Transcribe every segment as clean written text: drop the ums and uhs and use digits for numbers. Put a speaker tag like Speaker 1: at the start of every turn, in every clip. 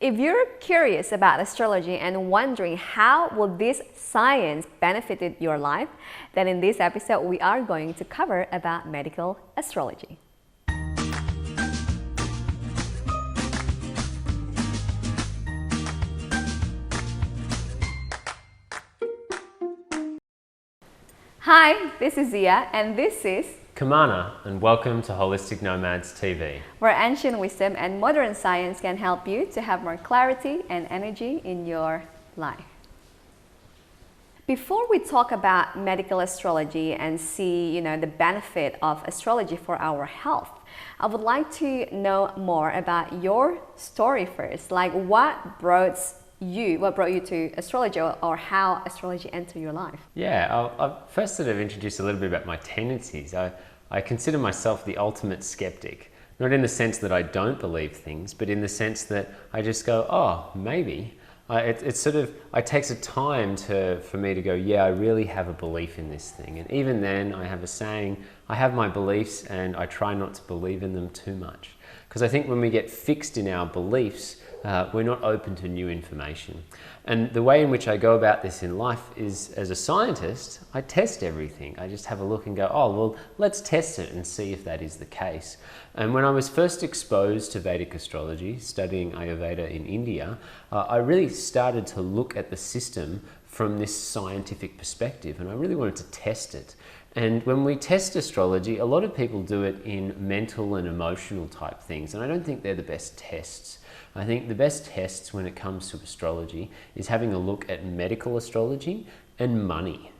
Speaker 1: If you're curious about astrology and wondering how will this science benefited your life, then in this episode we are going to cover about medical astrology. Hi, this is Zia and this is
Speaker 2: Kamana, and welcome to Holistic Nomads TV,
Speaker 1: where ancient wisdom and modern science can help you to have more clarity and energy in your life. Before we talk about medical astrology and see, the benefit of astrology for our health, I would like to know more about your story first. Like what brought you to astrology, or how astrology entered your life?
Speaker 2: Yeah, I'll first sort of introduce a little bit about my tendencies. I consider myself the ultimate skeptic, not in the sense that I don't believe things, but in the sense that I just go, oh, maybe. It takes a time for me to go, yeah, I really have a belief in this thing. And even then I have a saying, I have my beliefs and I try not to believe in them too much. Because I think when we get fixed in our beliefs, we're not open to new information. And the way in which I go about this in life is, as a scientist, I test everything. I just have a look and go, oh, well, let's test it and see if that is the case. And when I was first exposed to Vedic astrology, studying Ayurveda in India, I really started to look at the system from this scientific perspective, and I really wanted to test it. And when we test astrology, a lot of people do it in mental and emotional type things, and I don't think they're the best tests. I think the best tests when it comes to astrology is having a look at medical astrology and money,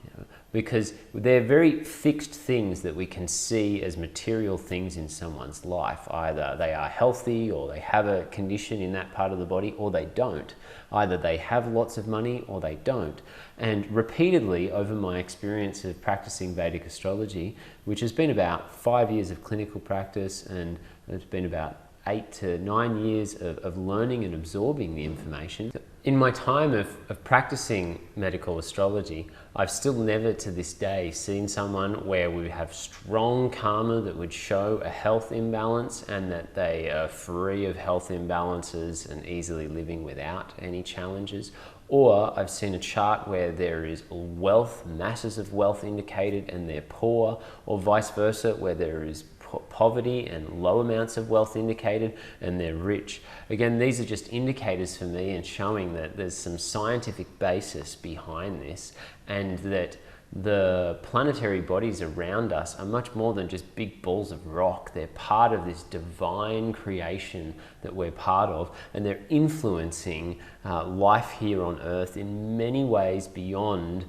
Speaker 2: because they're very fixed things that we can see as material things in someone's life. Either they are healthy or they have a condition in that part of the body, or they don't. Either they have lots of money or they don't. And repeatedly over my experience of practicing Vedic astrology, which has been about 5 years of clinical practice, and it's been about 8 to 9 years of learning and absorbing the information. In my time of practicing medical astrology, I've still never to this day seen someone where we have strong karma that would show a health imbalance and that they are free of health imbalances and easily living without any challenges. Or I've seen a chart where there is wealth, masses of wealth indicated, and they're poor, or vice versa, where there is poverty and low amounts of wealth indicated and they're rich. Again, these are just indicators for me and showing that there's some scientific basis behind this, and that the planetary bodies around us are much more than just big balls of rock. They're part of this divine creation that we're part of, and they're influencing life here on Earth in many ways beyond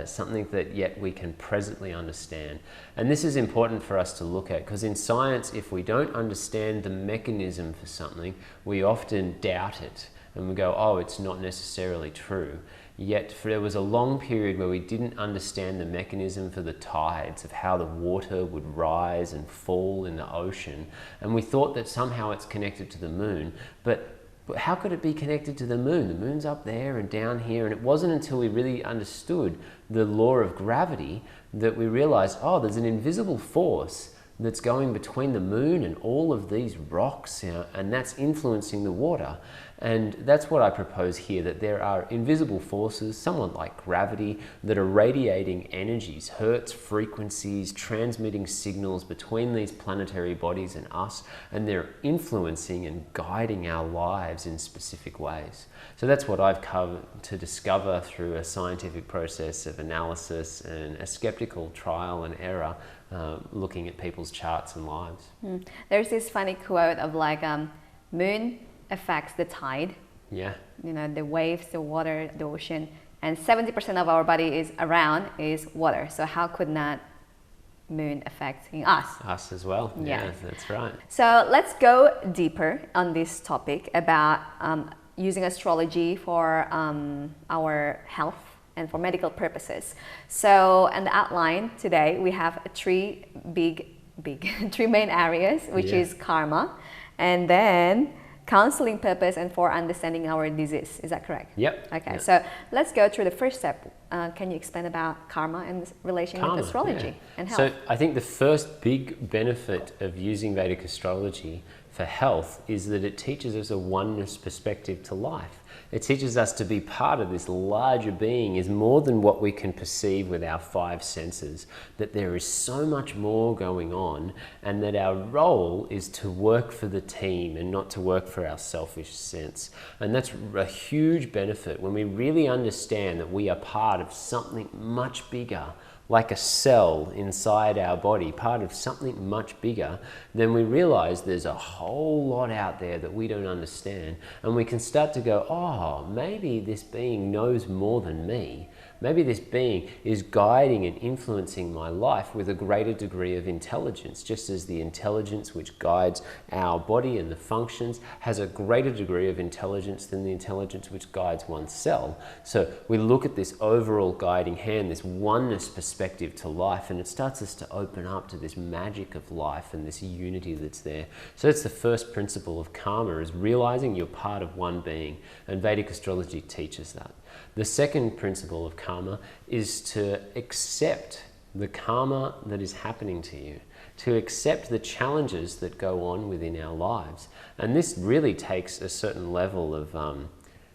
Speaker 2: something that yet we can presently understand. And this is important for us to look at, because in science, if we don't understand the mechanism for something, we often doubt it and we go, oh, it's not necessarily true. Yet there was a long period where we didn't understand the mechanism for the tides, of how the water would rise and fall in the ocean, and we thought that somehow it's connected to the moon. But how could it be connected to the moon? The moon's up there and down here, and it wasn't until we really understood the law of gravity that we realized, oh, there's an invisible force that's going between the moon and all of these rocks, and that's influencing the water. And that's what I propose here, that there are invisible forces, somewhat like gravity, that are radiating energies, hertz frequencies, transmitting signals between these planetary bodies and us, and they're influencing and guiding our lives in specific ways. So that's what I've come to discover through a scientific process of analysis and a skeptical trial and error, looking at people's charts and lives.
Speaker 1: There's this funny quote of like, moon affects the tide.
Speaker 2: Yeah.
Speaker 1: The waves, the water, the ocean, and 70% of our body is water. So how could not moon affecting us?
Speaker 2: Us as well. Yeah, that's right.
Speaker 1: So let's go deeper on this topic about using astrology for our health and for medical purposes. So in the outline today, we have three main areas, which is karma, and then counseling purpose, and for understanding our disease. Is that correct?
Speaker 2: Yep.
Speaker 1: Okay, so let's go through the first step. Can you explain about karma and relation with astrology and health?
Speaker 2: So I think the first big benefit of using Vedic astrology for health is that it teaches us a oneness perspective to life. It teaches us to be part of this larger being is more than what we can perceive with our five senses, that there is so much more going on, and that our role is to work for the team and not to work for our selfish sense. And that's a huge benefit when we really understand that we are part of something much bigger, like a cell inside our body, part of something much bigger. Then we realize there's a whole lot out there that we don't understand. And we can start to go, oh, maybe this being knows more than me. Maybe this being is guiding and influencing my life with a greater degree of intelligence, just as the intelligence which guides our body and the functions has a greater degree of intelligence than the intelligence which guides one's cell. So we look at this overall guiding hand, this oneness perspective to life, and it starts us to open up to this magic of life and this unity that's there. So that's the first principle of karma, is realizing you're part of one being, and Vedic astrology teaches that. The second principle of karma is to accept the karma that is happening to you, to accept the challenges that go on within our lives. And this really takes a certain level of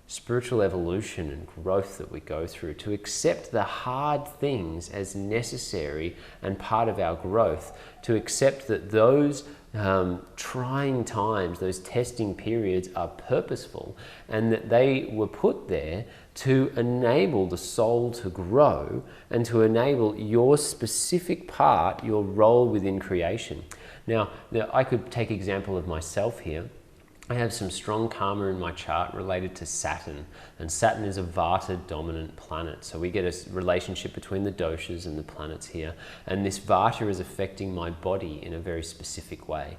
Speaker 2: spiritual evolution and growth that we go through, to accept the hard things as necessary and part of our growth, to accept that those trying times, those testing periods are purposeful, and that they were put there to enable the soul to grow and to enable your specific part, your role within creation. Now I could take example of myself here. I have some strong karma in my chart related to Saturn, and Saturn is a Vata dominant planet. So we get a relationship between the doshas and the planets here, and this Vata is affecting my body in a very specific way.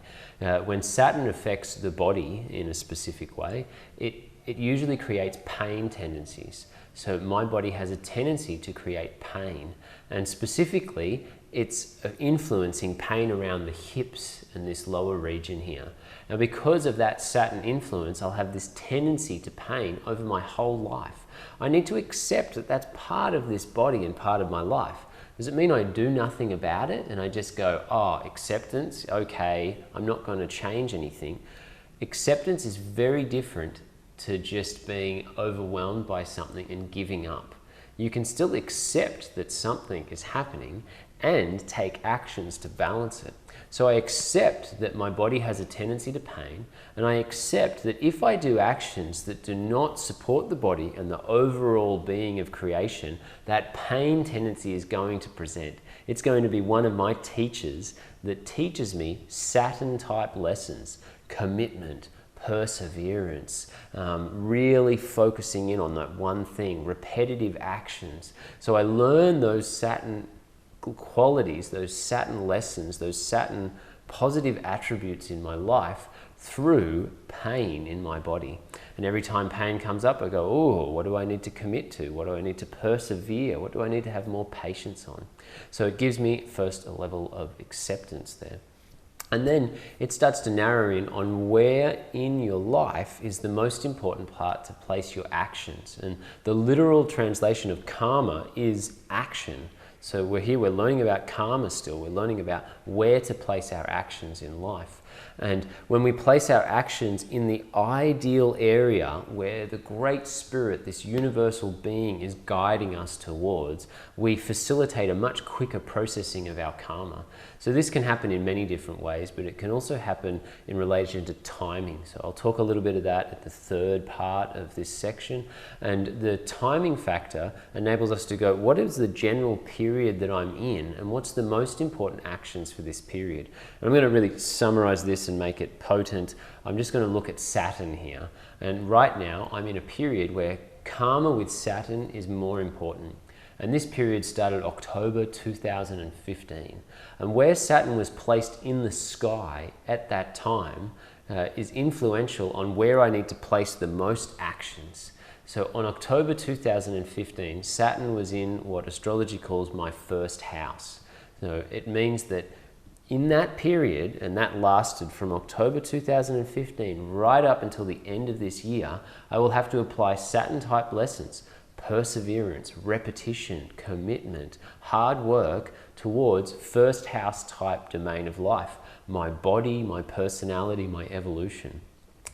Speaker 2: When Saturn affects the body in a specific way, it usually creates pain tendencies. So my body has a tendency to create pain, and specifically it's influencing pain around the hips and this lower region here. Now, because of that Saturn influence, I'll have this tendency to pain over my whole life. I need to accept that that's part of this body and part of my life. Does it mean I do nothing about it and I just go, oh, acceptance, okay, I'm not going to change anything? Acceptance is very different to just being overwhelmed by something and giving up. You can still accept that something is happening and take actions to balance it. So I accept that my body has a tendency to pain, and I accept that if I do actions that do not support the body and the overall being of creation, that pain tendency is going to present. It's going to be one of my teachers that teaches me Saturn type lessons, commitment, perseverance, really focusing in on that one thing, repetitive actions. So I learn those Saturn qualities, those Saturn lessons, those Saturn positive attributes in my life through pain in my body. And every time pain comes up, I go, oh, what do I need to commit to? What do I need to persevere? What do I need to have more patience on? So it gives me first a level of acceptance there. And then it starts to narrow in on where in your life is the most important part to place your actions. And the literal translation of karma is action. So we're learning about karma still. We're learning about where to place our actions in life. And when we place our actions in the ideal area where the Great Spirit, this universal being, is guiding us towards, we facilitate a much quicker processing of our karma. So this can happen in many different ways, but it can also happen in relation to timing. So I'll talk a little bit of that at the third part of this section. And the timing factor enables us to go, what is the general period that I'm in, and what's the most important actions for this period? And I'm going to really summarize this and make it potent. I'm just going to look at Saturn here. And right now I'm in a period where karma with Saturn is more important. And this period started October 2015. And where Saturn was placed in the sky at that time is influential on where I need to place the most actions. So on October 2015, Saturn was in what astrology calls my first house. So it means that in that period, and that lasted from October 2015 right up until the end of this year, I will have to apply Saturn type lessons, perseverance, repetition, commitment, hard work towards first house type domain of life. my body, my personality, my evolution.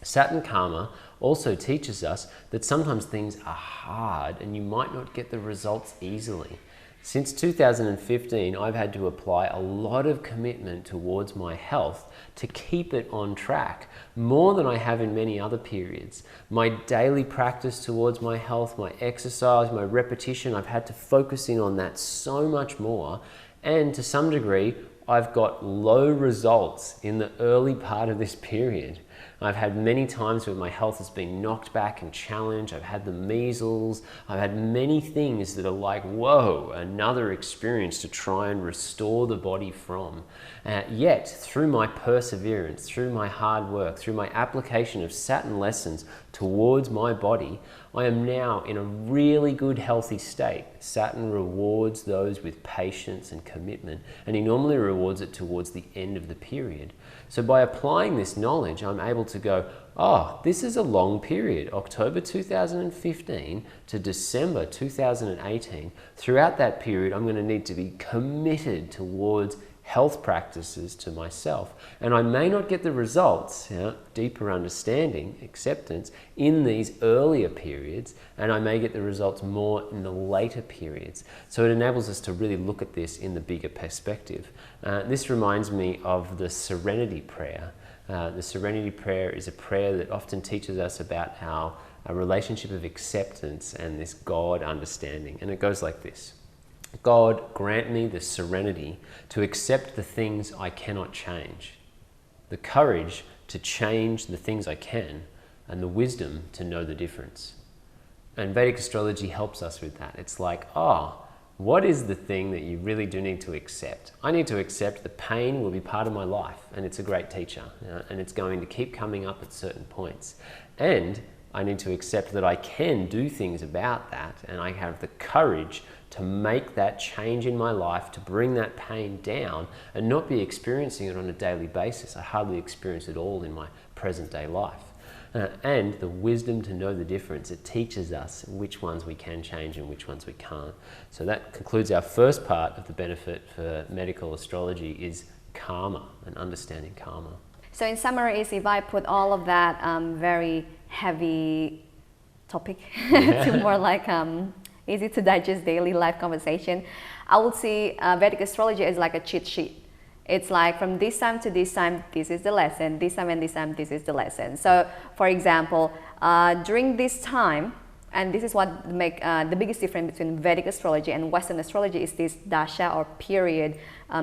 Speaker 2: Saturn karma also teaches us that sometimes things are hard and you might not get the results easily. Since 2015, I've had to apply a lot of commitment towards my health to keep it on track, more than I have in many other periods. My daily practice towards my health, my exercise, my repetition, I've had to focus in on that so much more. And to some degree, I've got low results in the early part of this period. I've had many times where my health has been knocked back and challenged. I've had the measles. I've had many things that are like, whoa, another experience to try and restore the body from. Yet, through my perseverance, through my hard work, through my application of Saturn lessons towards my body, I am now in a really good, healthy state. Saturn rewards those with patience and commitment, and he normally rewards it towards the end of the period. So by applying this knowledge, I'm able to go, oh, this is a long period, October 2015 to December 2018. Throughout that period, I'm going to need to be committed towards health practices to myself. And I may not get the results, deeper understanding, acceptance, in these earlier periods, and I may get the results more in the later periods. So it enables us to really look at this in the bigger perspective. This reminds me of the Serenity Prayer. The Serenity Prayer is a prayer that often teaches us about our relationship of acceptance and this God understanding. And it goes like this. God, grant me the serenity to accept the things I cannot change, the courage to change the things I can, and the wisdom to know the difference. And Vedic astrology helps us with that. It's like, what is the thing that you really do need to accept? I need to accept that pain will be part of my life, and it's a great teacher, and it's going to keep coming up at certain points. And I need to accept that I can do things about that, and I have the courage to make that change in my life, to bring that pain down and not be experiencing it on a daily basis. I hardly experience it all in my present day life. And the wisdom to know the difference. It teaches us which ones we can change and which ones we can't. So that concludes our first part of the benefit for medical astrology is karma and understanding karma.
Speaker 1: So in summary, is if I put all of that very heavy topic to more like easy to digest daily life conversation, I would see Vedic astrology as like a cheat sheet. It's like from this time to this time, this is the lesson, this time and this time, this is the lesson. So for example, during this time, and this is what make the biggest difference between Vedic astrology and Western astrology is this dasha or period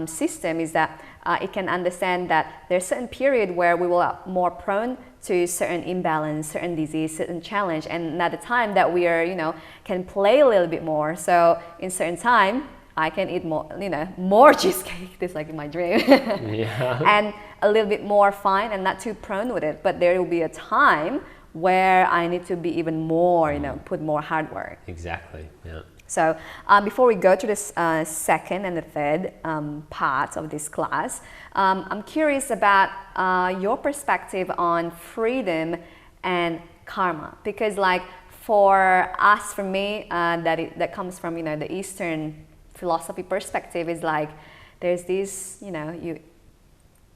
Speaker 1: system, is that it can understand that there's a certain period where we will be more prone to certain imbalance, certain disease, certain challenge, and another time that we are, can play a little bit more. So in certain time, I can eat more, more cheesecake. This is like in my dream, and a little bit more fine and not too prone with it. But there will be a time where I need to be even more, put more hard work.
Speaker 2: Exactly. Yeah.
Speaker 1: So before we go to this second and the third parts of this class, I'm curious about your perspective on freedom and karma, because like for us, for me, that comes from the Eastern philosophy perspective, is like there's this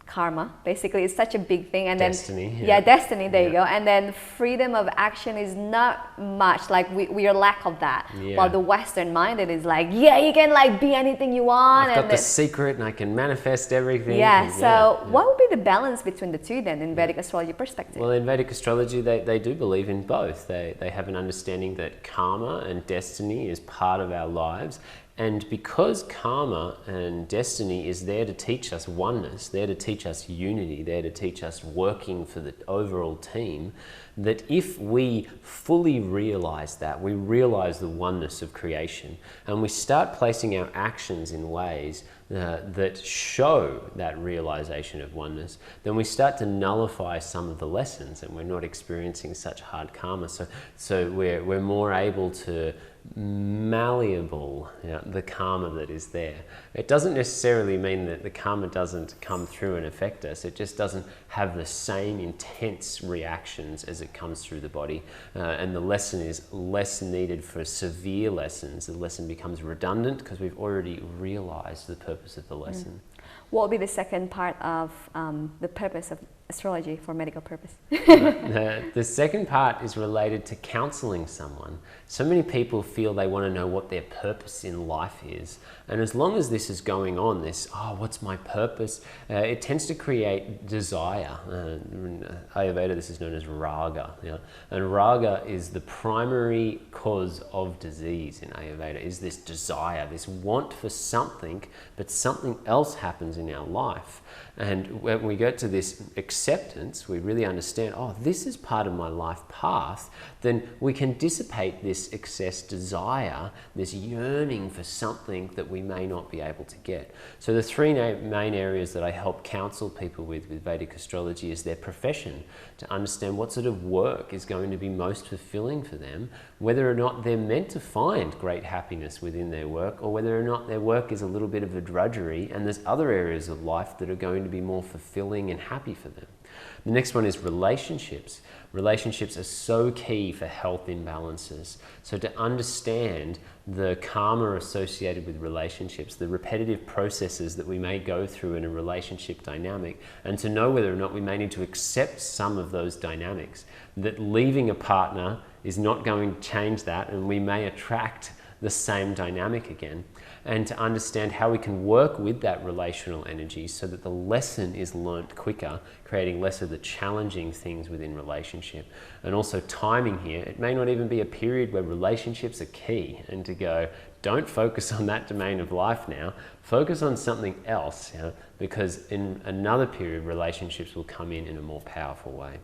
Speaker 1: karma basically is such a big thing, and
Speaker 2: destiny,
Speaker 1: then destiny, there you go, and then freedom of action is not much, like we are lack of that, while the Western minded is like, you can like be anything you want,
Speaker 2: I've got the secret and I can manifest everything.
Speaker 1: What would be the balance between the two then in Vedic astrology perspective?
Speaker 2: Well, in Vedic astrology they do believe in both. They have an understanding that karma and destiny is part of our lives. And because karma and destiny is there to teach us oneness, there to teach us unity, there to teach us working for the overall team, that if we fully realize that, we realize the oneness of creation, and we start placing our actions in ways that show that realization of oneness, then we start to nullify some of the lessons and we're not experiencing such hard karma. So we're more able to malleable the karma that is there. It doesn't necessarily mean that the karma doesn't come through and affect us. It just doesn't have the same intense reactions as it comes through the body, and the lesson is less needed for severe lessons. The lesson becomes redundant because we've already realized the purpose of the lesson.
Speaker 1: What will be the second part of the purpose of astrology for medical purpose?
Speaker 2: The second part is related to counseling someone. So many people feel they want to know what their purpose in life is. And as long as this is going on, this, what's my purpose? It tends to create desire. In Ayurveda, this is known as raga. And raga is the primary cause of disease in Ayurveda, is this desire, this want for something, but something else happens in our life. And when we get to this acceptance, we really understand, this is part of my life path, then we can dissipate this excess desire, this yearning for something that we may not be able to get. So the three main areas that I help counsel people with Vedic astrology is their profession, to understand what sort of work is going to be most fulfilling for them, whether or not they're meant to find great happiness within their work, or whether or not their work is a little bit of a drudgery and there's other areas of life that are going to be more fulfilling and happy for them. The next one is relationships. Relationships are so key for health imbalances. So to understand the karma associated with relationships, the repetitive processes that we may go through in a relationship dynamic, and to know whether or not we may need to accept some of those dynamics, that leaving a partner is not going to change that, and we may attract the same dynamic again, and to understand how we can work with that relational energy so that the lesson is learnt quicker, creating less of the challenging things within relationship. And also timing here, it may not even be a period where relationships are key, and to go, don't focus on that domain of life now, focus on something else, because in another period, relationships will come in a more powerful way.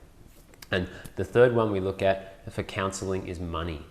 Speaker 2: And the third one we look at for counselling is money.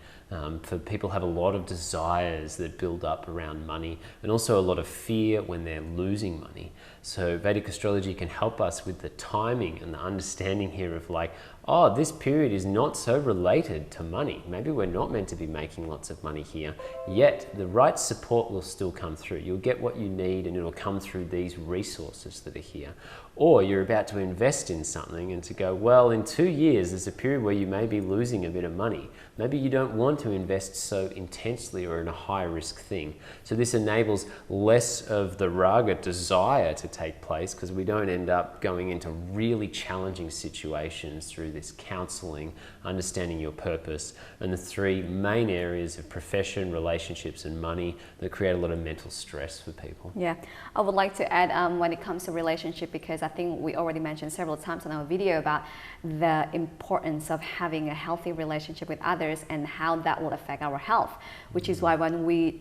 Speaker 2: For people have a lot of desires that build up around money, and also a lot of fear when they're losing money. So Vedic astrology can help us with the timing and the understanding here of this period is not so related to money. Maybe we're not meant to be making lots of money here, yet the right support will still come through. You'll get what you need and it'll come through these resources that are here. Or you're about to invest in something and to go, well, in 2 years, there's a period where you may be losing a bit of money. Maybe you don't want to invest so intensely or in a high risk thing. So this enables less of the raga desire to take place, because we don't end up going into really challenging situations through this counseling, understanding your purpose, and the three main areas of profession, relationships, and money that create a lot of mental stress for people.
Speaker 1: Yeah, I would like to add when it comes to relationship, because I think we already mentioned several times in our video about the importance of having a healthy relationship with others and how that will affect our health, which is why when we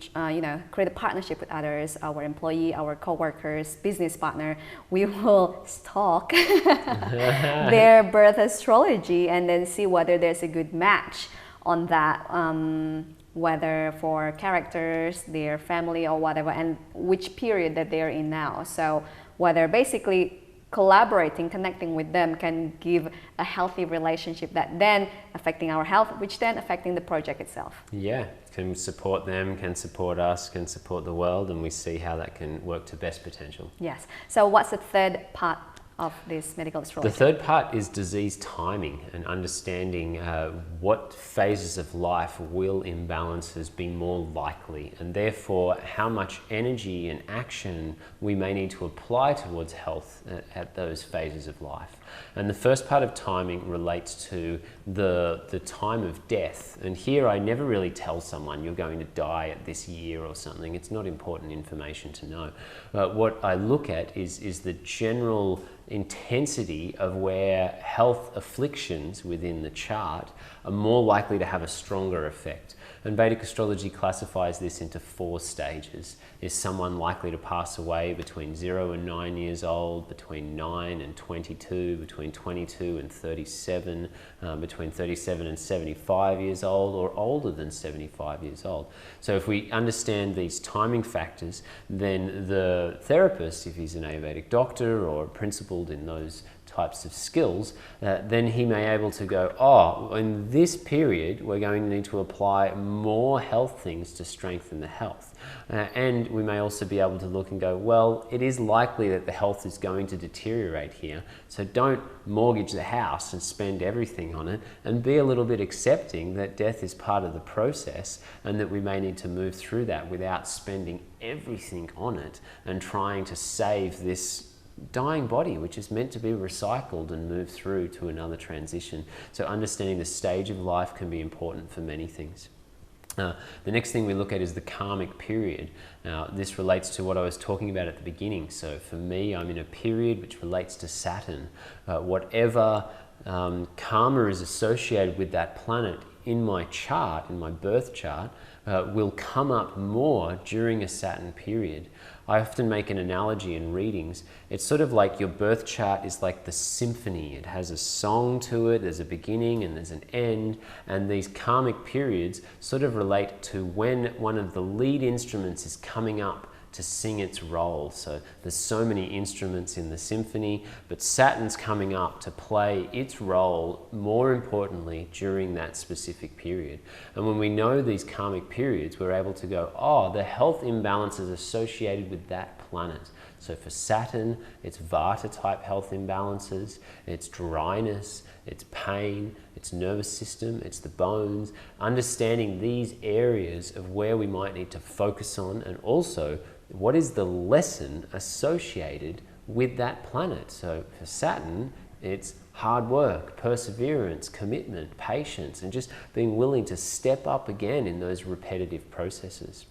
Speaker 1: create a partnership with others, our employee, our co-workers, business partner, we will stalk their birth astrology and then see whether there's a good match on that, whether for characters, their family or whatever, and which period that they're in now. So whether basically collaborating, connecting with them can give a healthy relationship that then affecting our health, which then affecting the project itself.
Speaker 2: Yeah, can support them, can support us, can support the world, and we see how that can work to best potential.
Speaker 1: Yes. So what's the third part of this medical astrology?
Speaker 2: The third part is disease timing and understanding what phases of life will imbalances be more likely, and therefore how much energy and action we may need to apply towards health at those phases of life. And the first part of timing relates to the time of death. And here I never really tell someone you're going to die at this year or something. It's not important information to know. What I look at is the general intensity of where health afflictions within the chart are more likely to have a stronger effect. And Vedic astrology classifies this into 4 stages. Is someone likely to pass away between 0 and 9 years old, between 9 and 22, between 22 and 37, between 37 and 75 years old, or older than 75 years old? So if we understand these timing factors, then the therapist, if he's an Ayurvedic doctor or principled in those types of skills, then he may able to go, oh, in this period, we're going to need to apply more health things to strengthen the health. And we may also be able to look and go, well, it is likely that the health is going to deteriorate here, so don't mortgage the house and spend everything on it, and be a little bit accepting that death is part of the process and that we may need to move through that without spending everything on it and trying to save this dying body, which is meant to be recycled and move through to another transition. So understanding the stage of life can be important for many things. The next thing we look at is the karmic period. Now, this relates to what I was talking about at the beginning. So for me, I'm in a period which relates to Saturn. Whatever karma is associated with that planet in my chart, in my birth chart, will come up more during a Saturn period. I often make an analogy in readings. It's sort of like your birth chart is like the symphony. It has a song to it, there's a beginning and there's an end, and these karmic periods sort of relate to when one of the lead instruments is coming up to sing its role. So there's so many instruments in the symphony, but Saturn's coming up to play its role more importantly during that specific period. And when we know these karmic periods, we're able to go, oh, the health imbalances associated with that planet. So for Saturn, it's Vata type health imbalances, it's dryness, it's pain, it's nervous system, it's the bones. Understanding these areas of where we might need to focus on, and also what is the lesson associated with that planet. So for Saturn, it's hard work, perseverance, commitment, patience, and just being willing to step up again in those repetitive processes.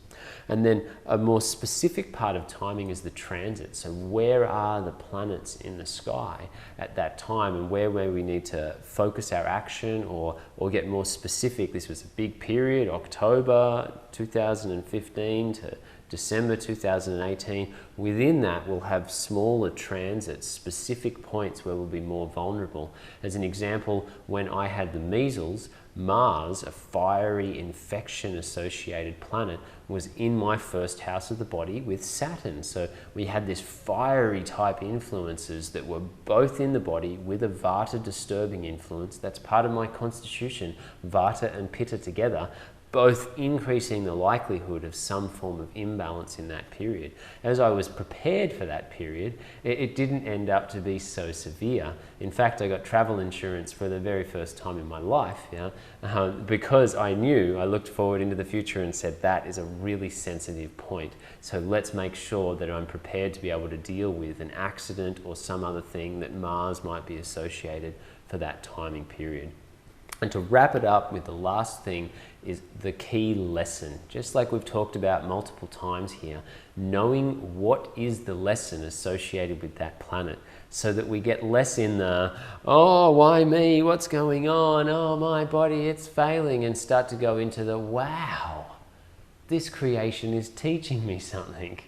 Speaker 2: And then a more specific part of timing is the transit. So where are the planets in the sky at that time, and where we need to focus our action or get more specific. This was a big period, October 2015 to December 2018. Within that, we'll have smaller transits, specific points where we'll be more vulnerable. As an example, when I had the measles, Mars, a fiery infection-associated planet, was in my first house of the body with Saturn. So we had this fiery type influences that were both in the body with a Vata disturbing influence. That's part of my constitution, Vata and Pitta together, both increasing the likelihood of some form of imbalance in that period. As I was prepared for that period, it didn't end up to be so severe. In fact, I got travel insurance for the very first time in my life, because I knew, I looked forward into the future and said, that is a really sensitive point. So let's make sure that I'm prepared to be able to deal with an accident or some other thing that Mars might be associated for that timing period. And to wrap it up with the last thing is the key lesson. Just like we've talked about multiple times here, knowing what is the lesson associated with that planet, so that we get less in the, oh, why me? What's going on? Oh, my body, it's failing, and start to go into the, wow, this creation is teaching me something.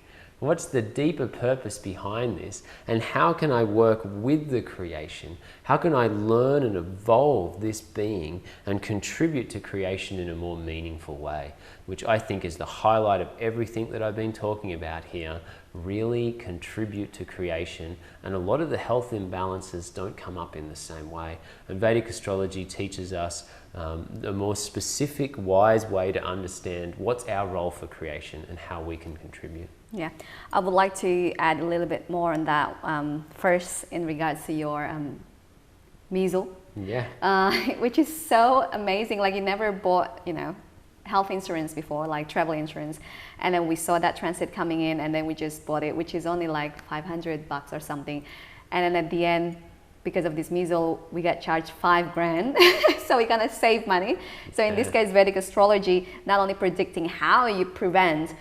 Speaker 2: What's the deeper purpose behind this? And how can I work with the creation? How can I learn and evolve this being and contribute to creation in a more meaningful way? Which I think is the highlight of everything that I've been talking about here. Really contribute to creation. And a lot of the health imbalances don't come up in the same way. And Vedic Astrology teaches us a more specific, wise way to understand what's our role for creation and how we can contribute.
Speaker 1: Yeah, I would like to add a little bit more on that. First, in regards to your measles, which is so amazing. Like, you never bought, health insurance before, like travel insurance, and then we saw that transit coming in, and then we just bought it, which is only like $500 or something. And then at the end, because of this measles, we got charged $5,000. So we're gonna save money. So in this case, Vedic Astrology not only predicting how you prevent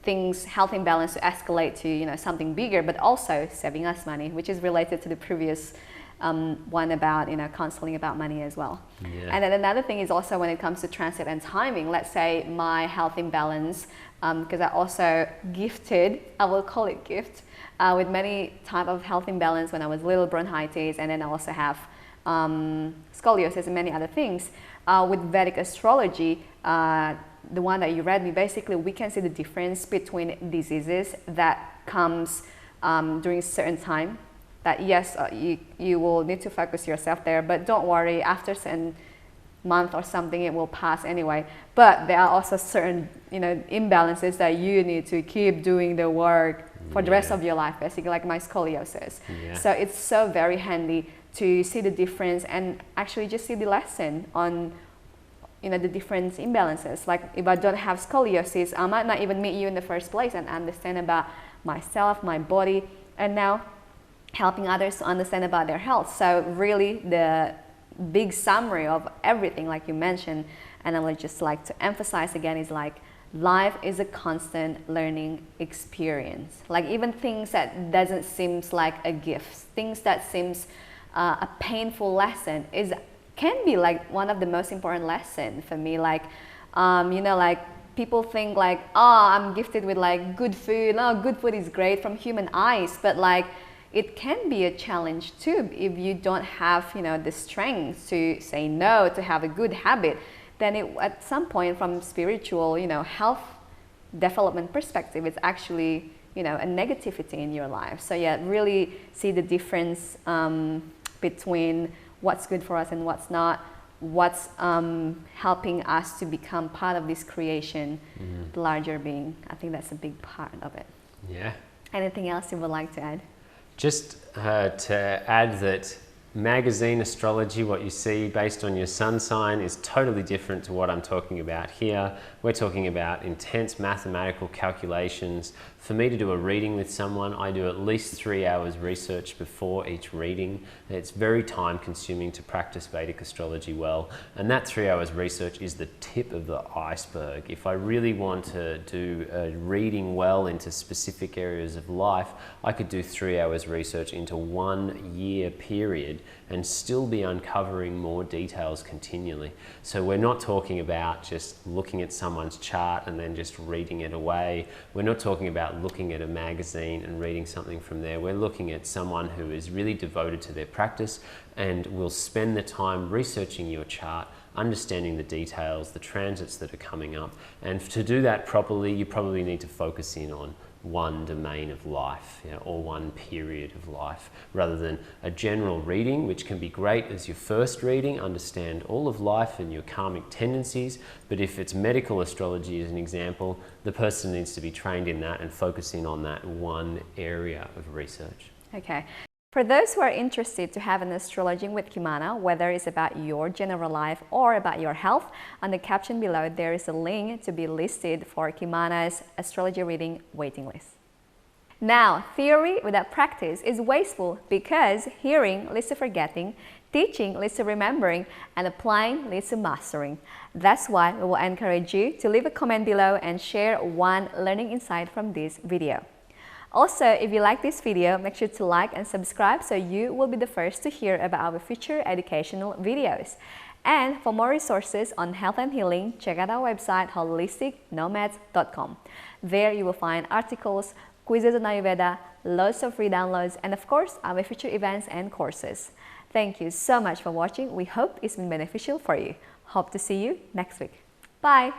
Speaker 1: things, health imbalance to escalate to something bigger, but also saving us money, which is related to the previous one about counseling about money as well. And then another thing is also when it comes to transit and timing. Let's say my health imbalance, because I also gifted, I will call it gift, with many type of health imbalance when I was little, bronchitis, and then I also have scoliosis and many other things. With Vedic Astrology, the one that you read me, basically we can see the difference between diseases that comes during a certain time that yes, you will need to focus yourself there, but don't worry, after certain month or something it will pass anyway. But there are also certain imbalances that you need to keep doing the work for the rest of your life, basically, like my scoliosis. So it's so very handy to see the difference and actually just see the lesson on the different imbalances. Like if I don't have scoliosis, I might not even meet you in the first place and understand about myself, my body, and now helping others to understand about their health. So really the big summary of everything, like you mentioned, and I would just like to emphasize again, is like life is a constant learning experience. Like even things that doesn't seems like a gift, things that seems a painful lesson can be like one of the most important lessons for me. Like like people think like, oh, I'm gifted with like good food. Oh, good food is great from human eyes, but like it can be a challenge too if you don't have the strength to say no, to have a good habit. Then at some point, from spiritual health development perspective, it's actually a negativity in your life. So yeah, really see the difference between what's good for us and what's not, what's helping us to become part of this creation, the larger being. I think that's a big part of it.
Speaker 2: Yeah.
Speaker 1: Anything else you would like to add?
Speaker 2: Just to add that magazine astrology, what you see based on your sun sign, is totally different to what I'm talking about here. We're talking about intense mathematical calculations. For me to do a reading with someone, I do at least 3 hours research before each reading. It's very time consuming to practice Vedic astrology well, and that 3 hours research is the tip of the iceberg. If I really want to do a reading well into specific areas of life, I could do 3 hours research into 1 year period and still be uncovering more details continually. So we're not talking about just looking at someone's chart and then just reading it away. We're not talking about looking at a magazine and reading something from there. We're looking at someone who is really devoted to their practice and will spend the time researching your chart, understanding the details, the transits that are coming up. And to do that properly, you probably need to focus in on one domain of life, or one period of life, rather than a general reading, which can be great as your first reading, understand all of life and your karmic tendencies. But if it's medical astrology as an example, the person needs to be trained in that and focus in on that one area of research.
Speaker 1: Okay. For those who are interested to have an astrology with Kimana, whether it's about your general life or about your health, on the caption below there is a link to be listed for Kimana's astrology reading waiting list. Now, theory without practice is wasteful because hearing leads to forgetting, teaching leads to remembering, and applying leads to mastering. That's why we will encourage you to leave a comment below and share one learning insight from this video. Also, if you like this video, make sure to like and subscribe so you will be the first to hear about our future educational videos. And for more resources on health and healing, check out our website holisticnomads.com. There you will find articles, quizzes on Ayurveda, loads of free downloads, and of course, our future events and courses. Thank you so much for watching. We hope it's been beneficial for you. Hope to see you next week. Bye!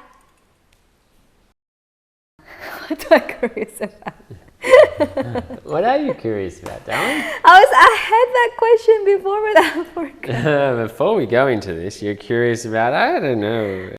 Speaker 1: What am I curious about?
Speaker 2: What are you curious about, darling?
Speaker 1: I had that question before, but I forgot.
Speaker 2: Before we go into this, you're curious about, I don't know.